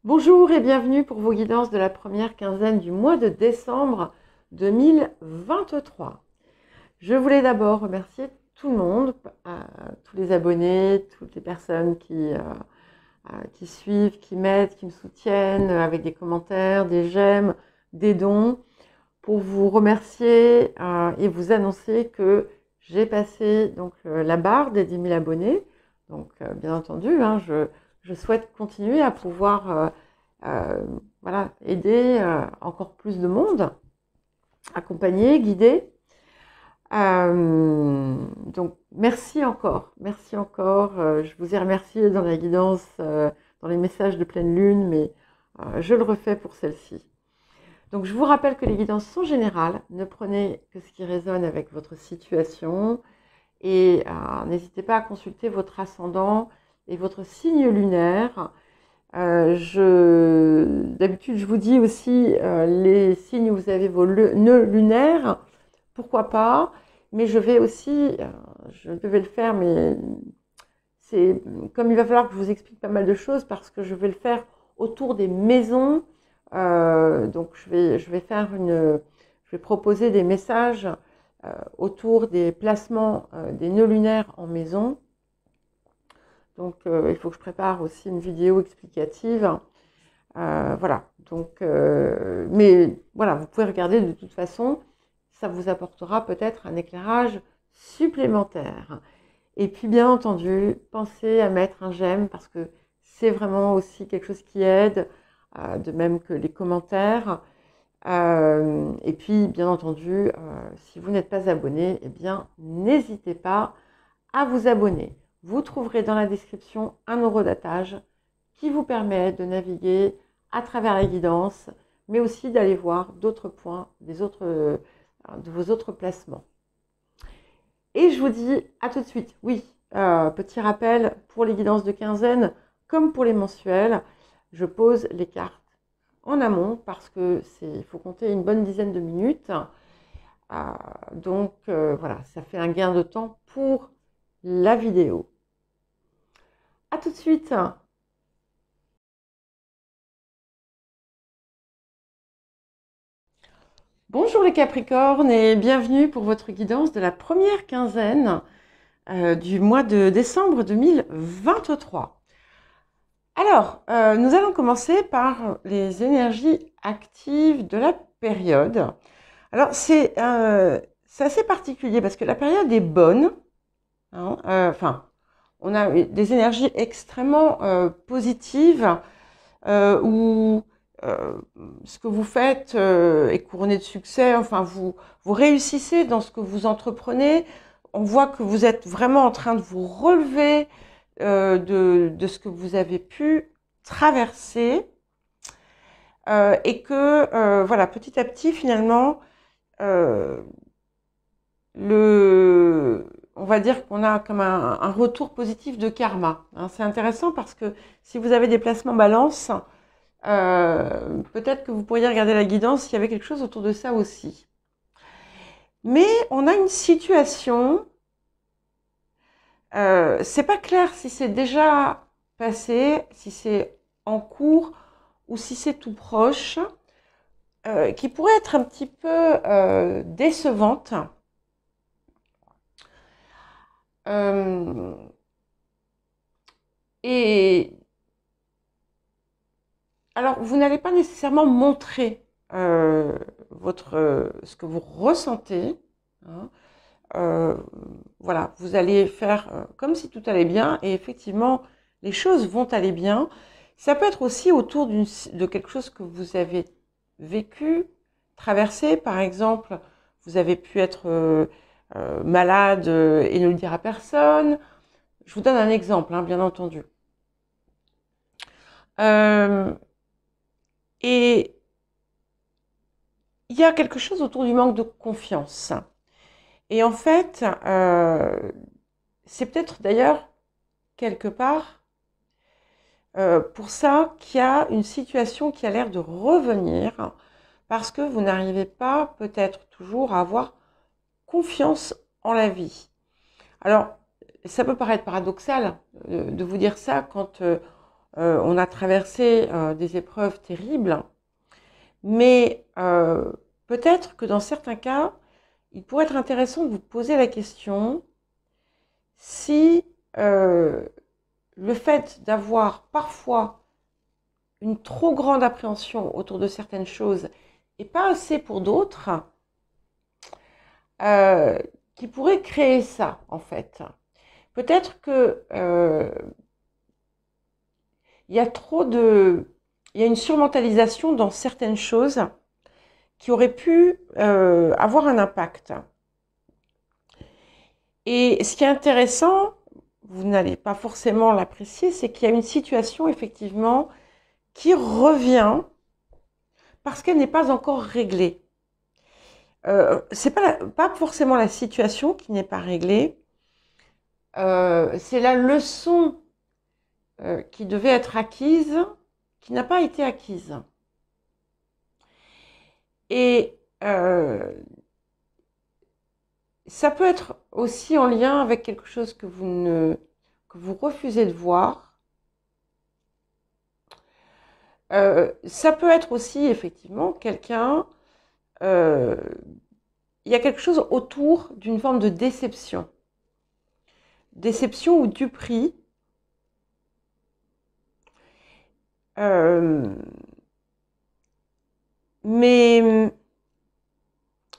Bonjour et bienvenue pour vos guidances de la première quinzaine du mois de décembre 2023. Je voulais d'abord remercier tout le monde, tous les abonnés, toutes les personnes qui suivent, qui m'aident, qui me soutiennent avec des commentaires, des j'aime, des dons, pour vous remercier et vous annoncer que j'ai passé donc la barre des 10 000 abonnés. Donc bien entendu, je souhaite continuer à pouvoir voilà, aider encore plus de monde, accompagner, guider. Donc merci encore, merci encore. Je vous ai remercié dans la guidance, dans les messages de pleine lune, mais je le refais pour celle-ci. Donc je vous rappelle que les guidances sont générales, ne prenez que ce qui résonne avec votre situation et n'hésitez pas à consulter votre ascendant et votre signe lunaire. D'habitude, je vous dis aussi les signes où vous avez vos nœuds lunaires, pourquoi pas, mais je vais aussi, je devais le faire, mais c'est comme il va falloir que je vous explique pas mal de choses parce que je vais le faire autour des maisons. Donc je vais faire je vais proposer des messages autour des placements des nœuds lunaires en maison. Donc il faut que je prépare aussi une vidéo explicative. Voilà. Donc, mais voilà, vous pouvez regarder de toute façon, ça vous apportera peut-être un éclairage supplémentaire. Et puis bien entendu, pensez à mettre un j'aime parce que c'est vraiment aussi quelque chose qui aide, de même que les commentaires. Et puis bien entendu, si vous n'êtes pas abonné, eh bien n'hésitez pas à vous abonner. Vous trouverez dans la description un horodatage qui vous permet de naviguer à travers la guidance, mais aussi d'aller voir d'autres points de vos autres placements. Et je vous dis à tout de suite. Oui, petit rappel, pour les guidances de quinzaine, comme pour les mensuels, je pose les cartes en amont parce que il faut compter une bonne dizaine de minutes. Donc voilà, ça fait un gain de temps pour la vidéo. À tout de suite. Bonjour les Capricornes et bienvenue pour votre guidance de la première quinzaine du mois de décembre 2023. Alors, nous allons commencer par les énergies actives de la période. Alors, c'est assez particulier parce que la période est bonne. Enfin, on a des énergies extrêmement positives où ce que vous faites est couronné de succès. Enfin, vous réussissez dans ce que vous entreprenez. On voit que vous êtes vraiment en train de vous relever de ce que vous avez pu traverser et que voilà, petit à petit, finalement, on va dire qu'on a comme un retour positif de karma. C'est intéressant parce que si vous avez des placements balance, peut-être que vous pourriez regarder la guidance s'il y avait quelque chose autour de ça aussi. Mais on a une situation, c'est pas clair si c'est déjà passé, si c'est en cours ou si c'est tout proche, qui pourrait être un petit peu décevante. Et alors, vous n'allez pas nécessairement montrer ce que vous ressentez. Voilà, vous allez faire comme si tout allait bien et effectivement, les choses vont aller bien. Ça peut être aussi autour de quelque chose que vous avez vécu, traversé. Par exemple, vous avez pu être malade et ne le dire à personne. Je vous donne un exemple, bien entendu. Et il y a quelque chose autour du manque de confiance. Et en fait, c'est peut-être d'ailleurs quelque part pour ça qu'il y a une situation qui a l'air de revenir parce que vous n'arrivez pas peut-être toujours à avoir confiance en la vie. Alors, ça peut paraître paradoxal de vous dire ça quand on a traversé des épreuves terribles, mais peut-être que dans certains cas, il pourrait être intéressant de vous poser la question si le fait d'avoir parfois une trop grande appréhension autour de certaines choses et pas assez pour d'autres, qui pourrait créer ça, en fait. Peut-être que il y a une surmentalisation dans certaines choses qui auraient pu avoir un impact. Et ce qui est intéressant, vous n'allez pas forcément l'apprécier, c'est qu'il y a une situation effectivement qui revient parce qu'elle n'est pas encore réglée. C'est pas forcément la situation qui n'est pas réglée, c'est la leçon qui devait être acquise, qui n'a pas été acquise. Et ça peut être aussi en lien avec quelque chose que vous refusez de voir. Ça peut être aussi effectivement quelqu'un, il y a quelque chose autour d'une forme de déception. Déception ou duperie. Mais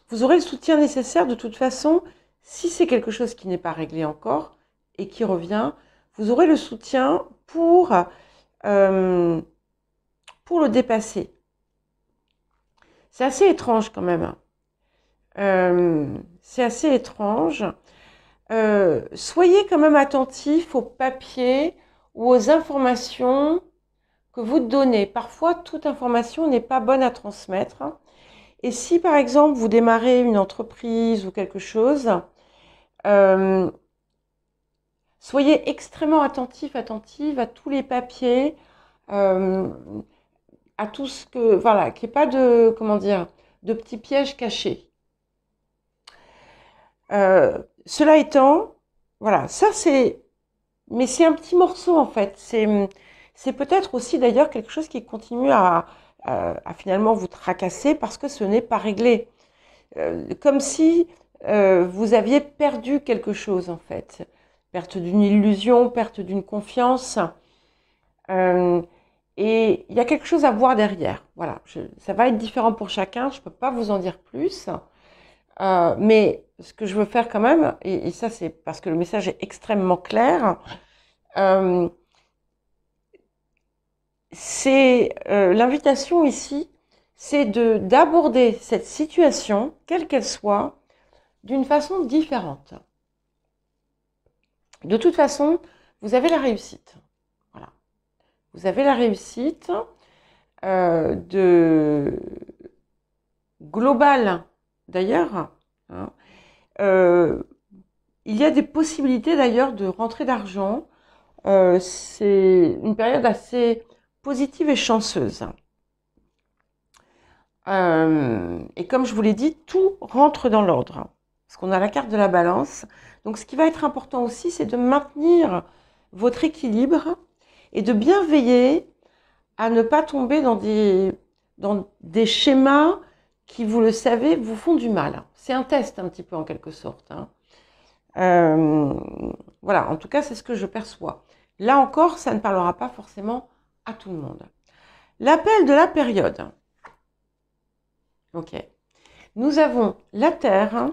vous aurez le soutien nécessaire de toute façon, si c'est quelque chose qui n'est pas réglé encore et qui revient, vous aurez le soutien pour le dépasser. C'est assez étrange quand même. C'est assez étrange. Soyez quand même attentif aux papiers ou aux informations que vous donnez. Parfois, toute information n'est pas bonne à transmettre. Et si, par exemple, vous démarrez une entreprise ou quelque chose, soyez extrêmement attentif, attentive à tous les papiers, à tout ce que, voilà, qu'il n'y ait pas de, comment dire, de petits pièges cachés. Cela étant, voilà, ça c'est, mais c'est un petit morceau en fait. C'est peut-être aussi d'ailleurs quelque chose qui continue à finalement vous tracasser parce que ce n'est pas réglé. Comme si vous aviez perdu quelque chose en fait. Perte d'une illusion, perte d'une confiance. Et il y a quelque chose à voir derrière. Voilà, ça va être différent pour chacun, je ne peux pas vous en dire plus. Mais ce que je veux faire quand même, et ça c'est parce que le message est extrêmement clair, c'est l'invitation ici, c'est d'aborder cette situation, quelle qu'elle soit, d'une façon différente. De toute façon, vous avez la réussite. Voilà. Vous avez la réussite globale d'ailleurs. Hein. Il y a des possibilités d'ailleurs de rentrée d'argent. C'est une période assez positive et chanceuse. Et comme je vous l'ai dit, tout rentre dans l'ordre. Parce qu'on a la carte de la balance. Donc ce qui va être important aussi, c'est de maintenir votre équilibre et de bien veiller à ne pas tomber dans des schémas qui, vous le savez, vous font du mal. C'est un test un petit peu en quelque sorte. Hein. Voilà, en tout cas, c'est ce que je perçois. Là encore, ça ne parlera pas forcément à tout le monde. L'appel de la période. Ok. Nous avons la Terre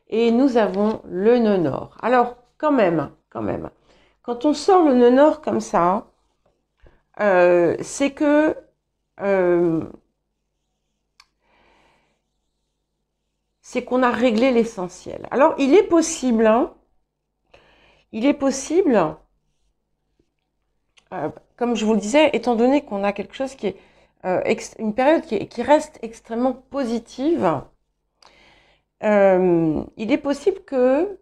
et nous avons le nœud nord. Alors, quand même, quand on sort le nœud nord comme ça, c'est que c'est qu'on a réglé l'essentiel. Alors, il est possible, comme je vous le disais, étant donné qu'on a quelque chose qui est une période qui reste extrêmement positive, il est possible que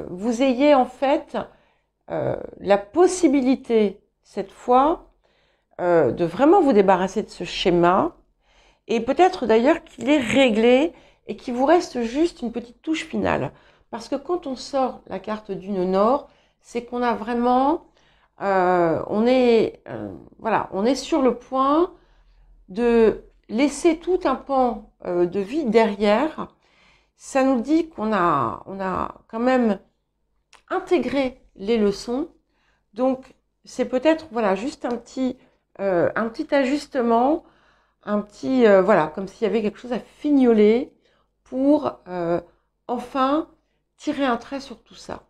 vous ayez en fait la possibilité, cette fois, de vraiment vous débarrasser de ce schéma, et peut-être d'ailleurs qu'il est réglé et qu'il vous reste juste une petite touche finale. Parce que quand on sort la carte du nœud nord, c'est qu'on a vraiment voilà, on est sur le point de laisser tout un pan de vie derrière. Ça nous dit qu'on a quand même intégré les leçons. Donc, c'est peut-être voilà, juste un petit ajustement, voilà, comme s'il y avait quelque chose à fignoler pour enfin tirer un trait sur tout ça.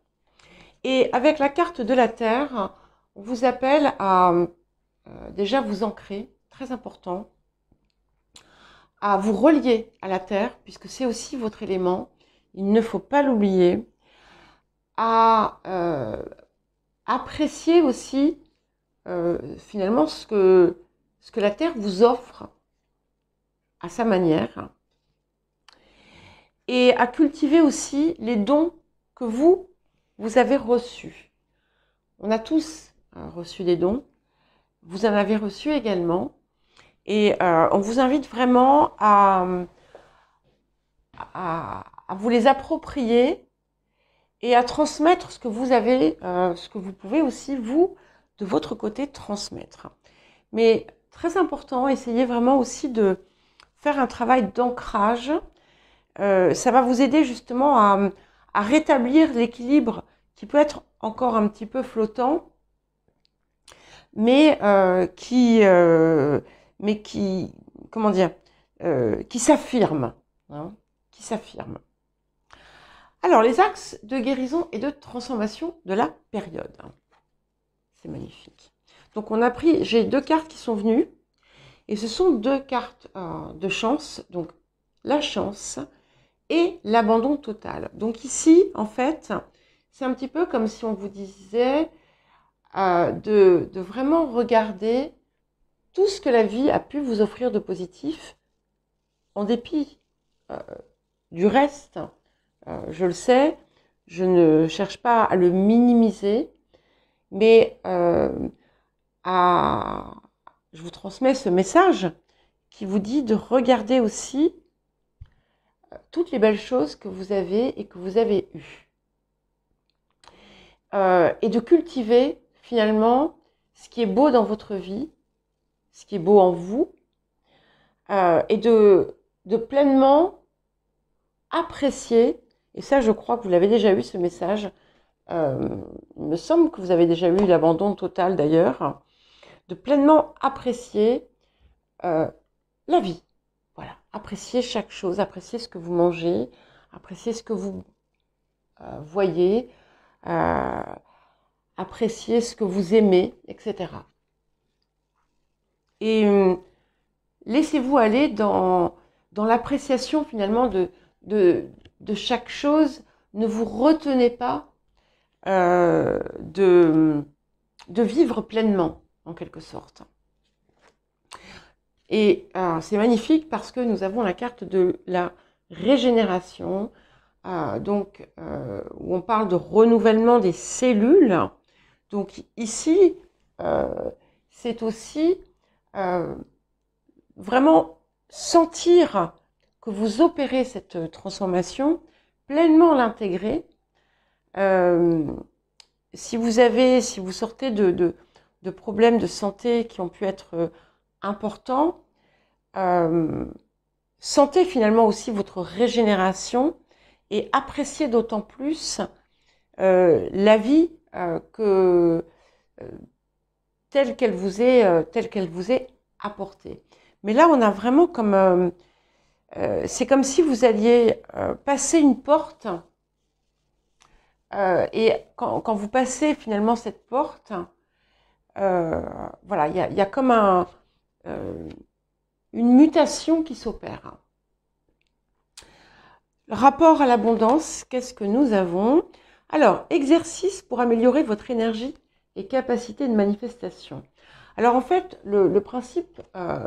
Et avec la carte de la Terre, on vous appelle à déjà vous ancrer, très important, à vous relier à la Terre, puisque c'est aussi votre élément, il ne faut pas l'oublier, à apprécier aussi finalement ce que la Terre vous offre à sa manière, et à cultiver aussi les dons que vous avez reçus. On a tous reçu des dons, vous en avez reçu également, et on vous invite vraiment à vous les approprier et à transmettre ce que vous avez, ce que vous pouvez aussi, vous, de votre côté, transmettre. Mais très important, essayez vraiment aussi de faire un travail d'ancrage. Ça va vous aider justement à rétablir l'équilibre qui peut être encore un petit peu flottant, mais comment dire, qui s'affirme, hein, qui s'affirme. Alors, les axes de guérison et de transformation de la période. C'est magnifique. Donc, j'ai 2 cartes qui sont venues, et ce sont 2 cartes de chance, donc la chance et l'abandon total. Donc ici, en fait, c'est un petit peu comme si on vous disait de vraiment regarder tout ce que la vie a pu vous offrir de positif, en dépit du reste. Je le sais, je ne cherche pas à le minimiser, mais je vous transmets ce message qui vous dit de regarder aussi toutes les belles choses que vous avez et que vous avez eues. Et de cultiver finalement ce qui est beau dans votre vie, ce qui est beau en vous, et de pleinement apprécier, et ça je crois que vous l'avez déjà eu ce message, il me semble que vous avez déjà eu l'abandon total d'ailleurs, de pleinement apprécier la vie. Voilà, appréciez chaque chose, appréciez ce que vous mangez, appréciez ce que vous voyez, appréciez ce que vous aimez, etc. Et laissez-vous aller dans l'appréciation finalement de chaque chose. Ne vous retenez pas de vivre pleinement, en quelque sorte. Et c'est magnifique parce que nous avons la carte de la régénération, où on parle de renouvellement des cellules. Donc ici, c'est aussi vraiment sentir que vous opérez cette transformation, pleinement l'intégrer. Si vous sortez de problèmes de santé qui ont pu être importants, sentez finalement aussi votre régénération et appréciez d'autant plus la vie telle qu'elle vous est apportée. Mais là, on a vraiment comme c'est comme si vous alliez passer une porte, et quand vous passez finalement cette porte, voilà, il y a comme une mutation qui s'opère. Le rapport à l'abondance, qu'est-ce que nous avons? Alors, exercice pour améliorer votre énergie et capacité de manifestation. Alors en fait, le principe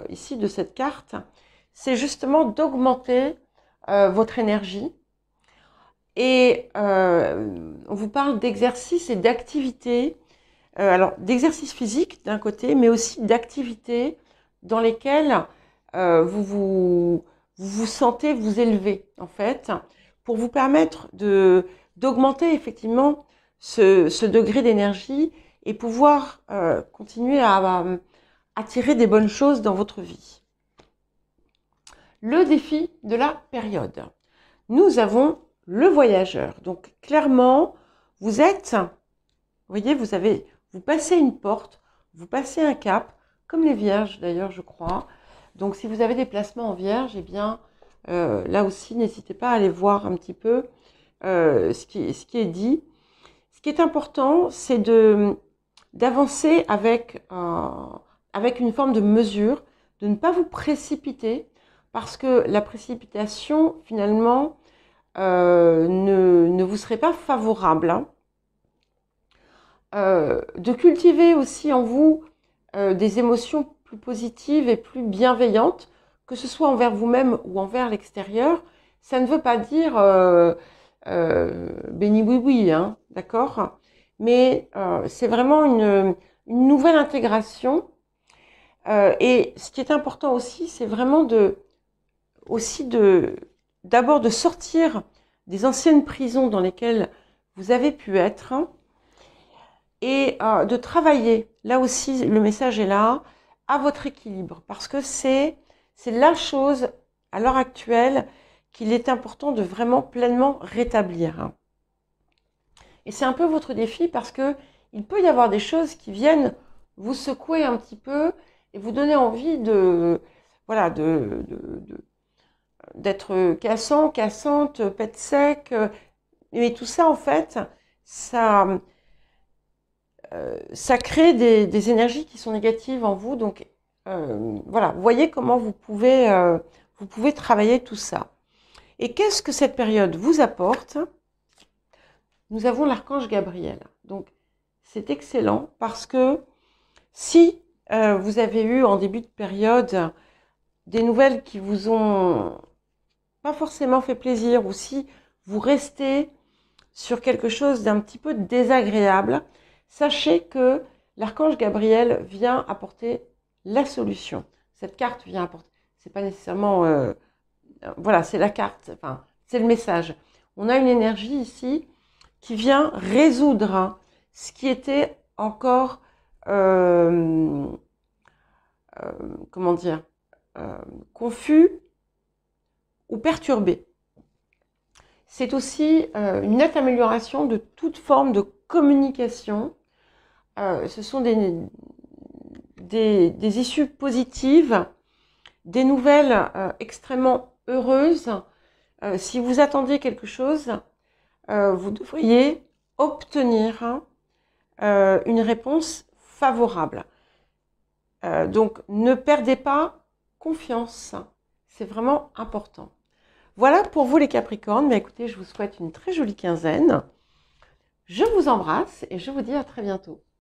ici de cette carte, c'est justement d'augmenter votre énergie. Et on vous parle d'exercice et d'activité, alors d'exercice physique d'un côté, mais aussi d'activités dans lesquelles vous vous sentez vous élever, en fait, pour vous permettre d'augmenter effectivement ce degré d'énergie et pouvoir continuer à attirer des bonnes choses dans votre vie. Le défi de la période. Nous avons le voyageur. Donc clairement, vous êtes, vous voyez, vous passez une porte, vous passez un cap, comme les vierges d'ailleurs, je crois. Donc si vous avez des placements en vierge, eh bien là aussi, n'hésitez pas à aller voir un petit peu ce qui est dit. Ce qui est important, c'est d'avancer avec une forme de mesure, de ne pas vous précipiter, parce que la précipitation, finalement, ne vous serait pas favorable. Hein. De cultiver aussi en vous des émotions plus positives et plus bienveillantes, que ce soit envers vous-même ou envers l'extérieur. Ça ne veut pas dire béni oui oui, hein, d'accord? Mais c'est vraiment une nouvelle intégration. Et ce qui est important aussi, c'est vraiment d'abord de sortir des anciennes prisons dans lesquelles vous avez pu être, hein, et de travailler, là aussi le message est là, à votre équilibre, parce que c'est la chose à l'heure actuelle qu'il est important de vraiment pleinement rétablir. Hein. Et c'est un peu votre défi, parce que il peut y avoir des choses qui viennent vous secouer un petit peu et vous donner envie voilà, d'être cassant, cassante, pète sec. Mais tout ça, en fait, ça crée des énergies qui sont négatives en vous. Donc, voilà, voyez comment vous pouvez travailler tout ça. Et qu'est-ce que cette période vous apporte? Nous avons l'archange Gabriel. Donc, c'est excellent parce que si vous avez eu en début de période des nouvelles qui vous ont pas forcément fait plaisir, ou si vous restez sur quelque chose d'un petit peu désagréable, sachez que l'archange Gabriel vient apporter la solution. Cette carte vient apporter, c'est pas nécessairement, voilà, c'est la carte, enfin, c'est le message. On a une énergie ici qui vient résoudre, hein, ce qui était encore, comment dire, confus ou perturbé. C'est aussi une nette amélioration de toute forme de communication. Ce sont des issues positives, des nouvelles extrêmement heureuses. Si vous attendiez quelque chose, vous devriez obtenir une réponse favorable. Donc, ne perdez pas confiance. C'est vraiment important. Voilà pour vous les Capricornes. Mais écoutez, je vous souhaite une très jolie quinzaine. Je vous embrasse et je vous dis à très bientôt.